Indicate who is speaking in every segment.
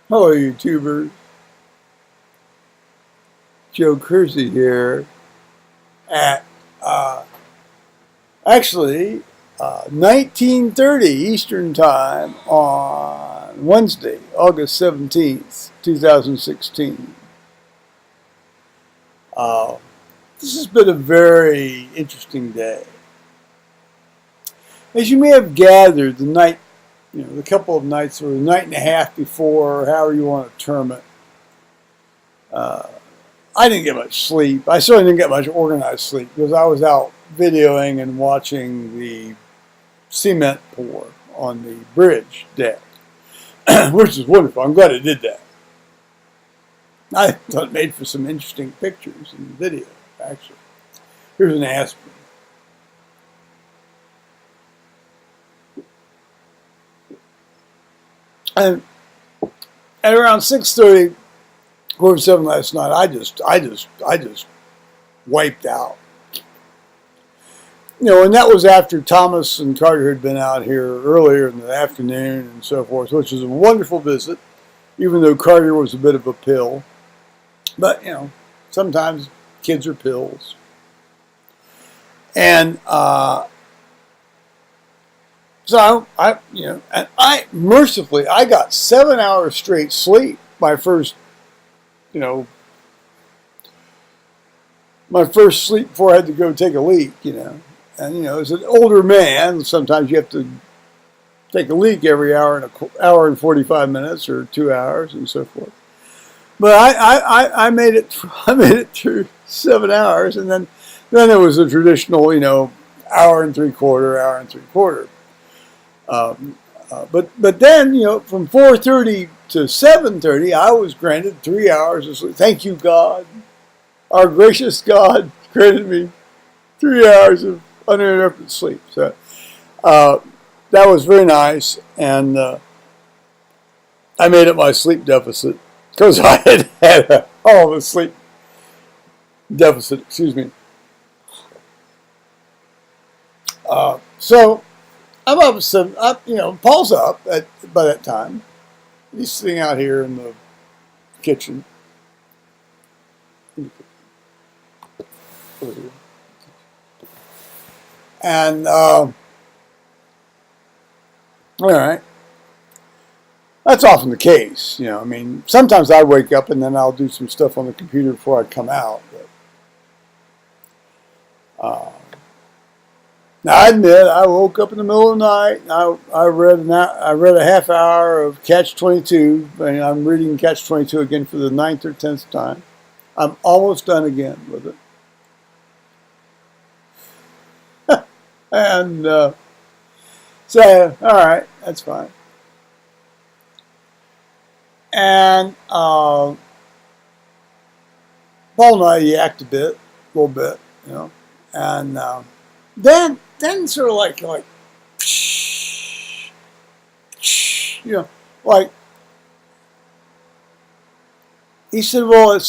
Speaker 1: Hello, YouTubers. Joe Kersey here at actually 1930 Eastern Time on Wednesday, August 17th, 2016. Uh, this has been a very interesting day. As you may have gathered, the couple of nights or the night and a half before, however you want to term it, I didn't get much sleep. I certainly didn't get much organized sleep because I was out videoing and watching the cement pour on the bridge deck, which is wonderful. I'm glad I did that. I thought it made for some interesting pictures in the video, actually. Here's an aspirin. And at around 6:30, quarter to 7 last night, I just wiped out. And that was after Thomas and Carter had been out here earlier in the afternoon and so forth, which was a wonderful visit, even though Carter was a bit of a pill. But, sometimes kids are pills. And so I mercifully, I got 7 hours straight sleep my first sleep before I had to go take a leak, And, as an older man, sometimes you have to take a leak every hour and 45 minutes or 2 hours and so forth. But I made it through 7 hours, and then it was a traditional, hour and three quarter. But then, from 4:30 to 7:30, I was granted 3 hours of sleep. Thank you, God. Our gracious God granted me 3 hours of uninterrupted sleep. So that was very nice, and I made up my sleep deficit because I had all of a sleep deficit. Excuse me. So I'm up. Paul's up by that time. He's sitting out here in the kitchen. And all right, that's often the case. Sometimes I wake up and then I'll do some stuff on the computer before I come out. But, now I admit I woke up in the middle of the night. And I read a half hour of Catch 22, and I'm reading Catch 22 again for the 9th or 10th time. I'm almost done again with it. And so, all right, that's fine. And Paul and I yacked a little bit, and then sort of like he said, well, he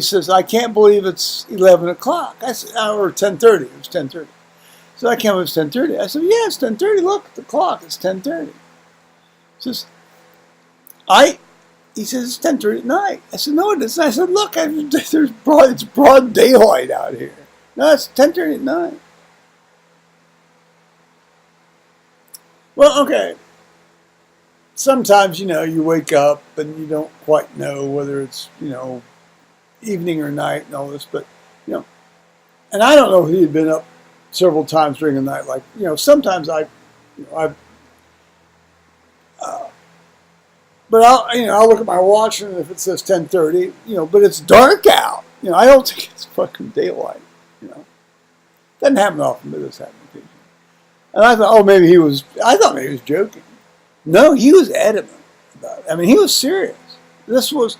Speaker 1: says, I can't believe it's 11 o'clock. I said, or 10:30. It was 10:30. So I can't believe it's 10:30. I said, yeah, it's 10:30. Look at the clock. It's 10:30. He says, it's 10:30 at night. I said, no, it isn't. I said, look, it's broad daylight out here. No, it's 10:30 at night. Well, okay. Sometimes, you wake up and you don't quite know whether it's, evening or night and all this, but, and I don't know if he had been up several times during the night. Like, sometimes but I'll look at my watch, and if it says 10:30, but it's dark out. I don't think it's fucking daylight. Doesn't happen often, but this happened occasionally. And I thought, maybe he was joking. No, he was adamant about it. I mean, he was serious. This was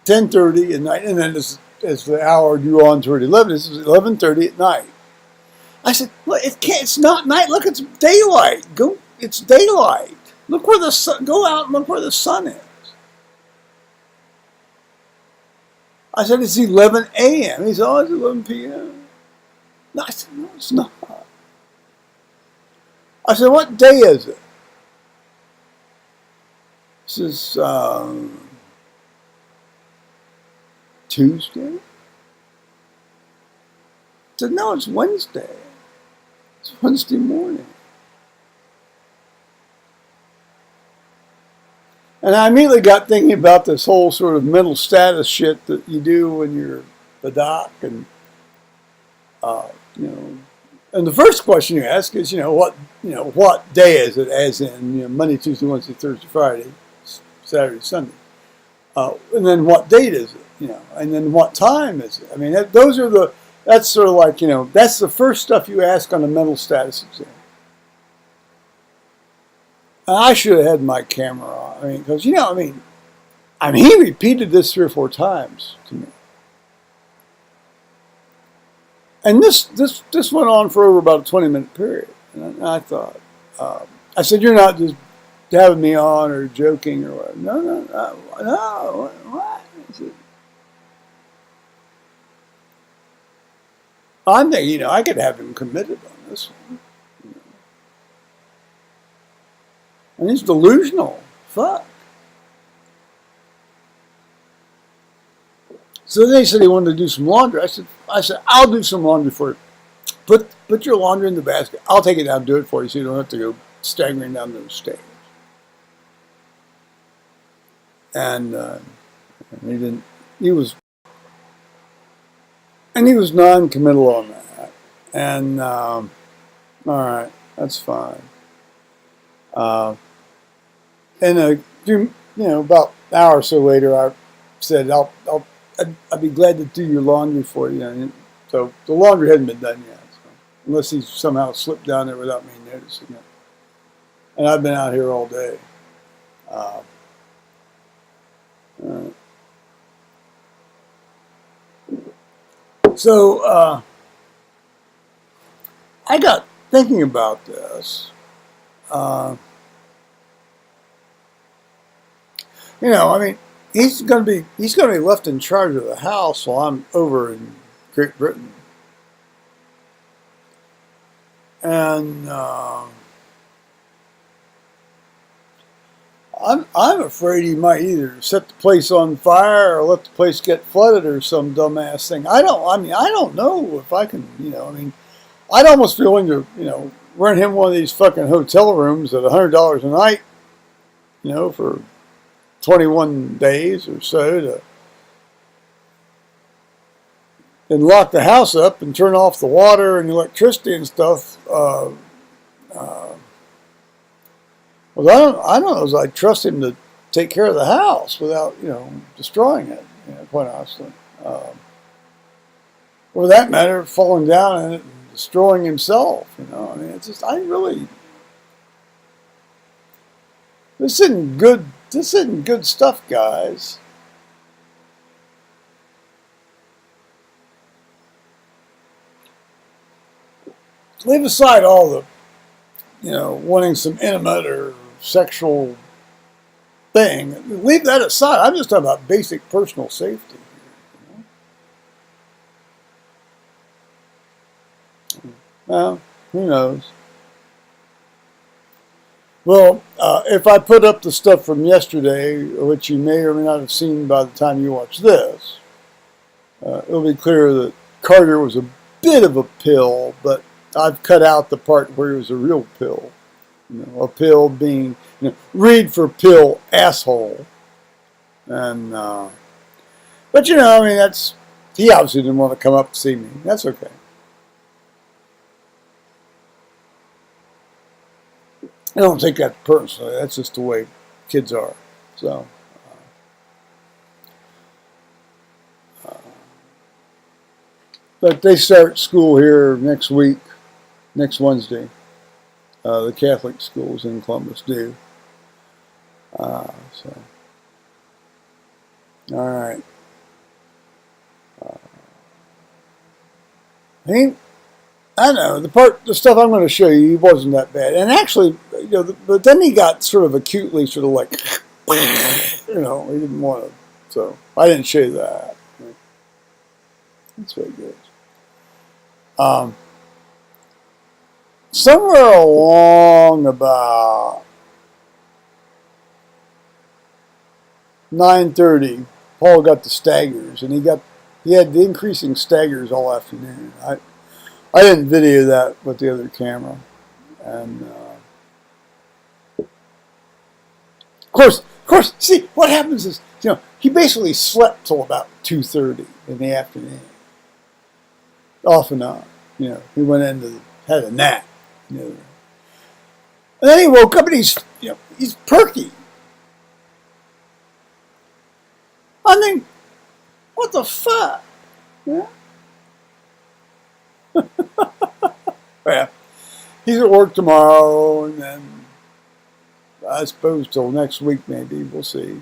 Speaker 1: 10:30 at night, and then as the hour drew on toward 11, this was 11:30 at night. I said, well, it's not night. Look, it's daylight. It's daylight. Look where the sun. Go out and look where the sun is. I said, it's 11 a.m. He said, oh, it's 11 p.m. No, I said, no, it's not. I said, what day is it? This is Tuesday? I said, no, it's Wednesday. It's Wednesday morning. And I immediately got thinking about this whole sort of mental status shit that you do when you're the doc, and you know, and the first question you ask is, what day is it? As in, Monday, Tuesday, Wednesday, Thursday, Friday, Saturday, Sunday, and then what date is it? And then what time is it? I mean, that's sort of like, that's the first stuff you ask on a mental status exam. And I should have had my camera on. I mean, because he repeated this 3 or 4 times to me. And this went on for over about a 20-minute period. And I thought, I said, you're not just having me on or joking or what? No, what? I said, I'm thinking, I could have him committed on this one. And he's delusional. Fuck. So then he said he wanted to do some laundry. I said, I'll do some laundry for you. Put your laundry in the basket. I'll take it down and do it for you so you don't have to go staggering down those stairs. And he was non-committal on that. And all right, that's fine. And about an hour or so later, I said, I'd be glad to do your laundry for you. So the laundry hadn't been done yet, so, unless he somehow slipped down there without me noticing it. And I've been out here all day. So I got thinking about this. He's going to be left in charge of the house while I'm over in Great Britain, and I'm afraid he might either set the place on fire or let the place get flooded or some dumbass thing. I don't know if I can. I'd almost be willing to rent him one of these fucking hotel rooms at $100 a night, for 21 days or so and lock the house up and turn off the water and electricity and stuff. Well, I don't know if I'd trust him to take care of the house without, destroying it, quite honestly. Or for that matter, falling down in it and destroying himself, it's just, this isn't good. This isn't good stuff, guys. Leave aside all the, wanting some intimate or sexual thing. Leave that aside. I'm just talking about basic personal safety. Well, who knows? Well, if I put up the stuff from yesterday, which you may or may not have seen by the time you watch this, it'll be clear that Carter was a bit of a pill, but I've cut out the part where he was a real pill. A pill being, read for pill asshole. And, but that's, he obviously didn't want to come up to see me. That's okay. I don't take that personally. That's just the way kids are. So, but they start school here next week, next Wednesday. The Catholic schools in Columbus do. All right. I know the stuff I'm going to show you wasn't that bad, and actually, but then he got sort of acutely, sort of like, he didn't want to. So I didn't show you that. That's very good. somewhere along about 9:30, Paul got the staggers, and he had the increasing staggers all afternoon. I didn't video that with the other camera, and of course, see what happens is, he basically slept till about 2:30 in the afternoon, off and on. He went had a nap, and then he woke up and he's perky. I mean, what the fuck? Yeah. Well, he's at work tomorrow, and then I suppose till next week maybe we'll see.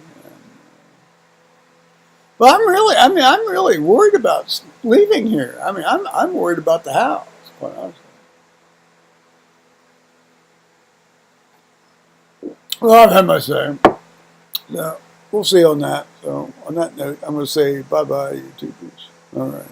Speaker 1: But I'm really worried about leaving here. I'm worried about the house, quite honestly. Well, I've had my say. No, we'll see on that. So on that note, I'm going to say bye-bye, YouTubers. All right.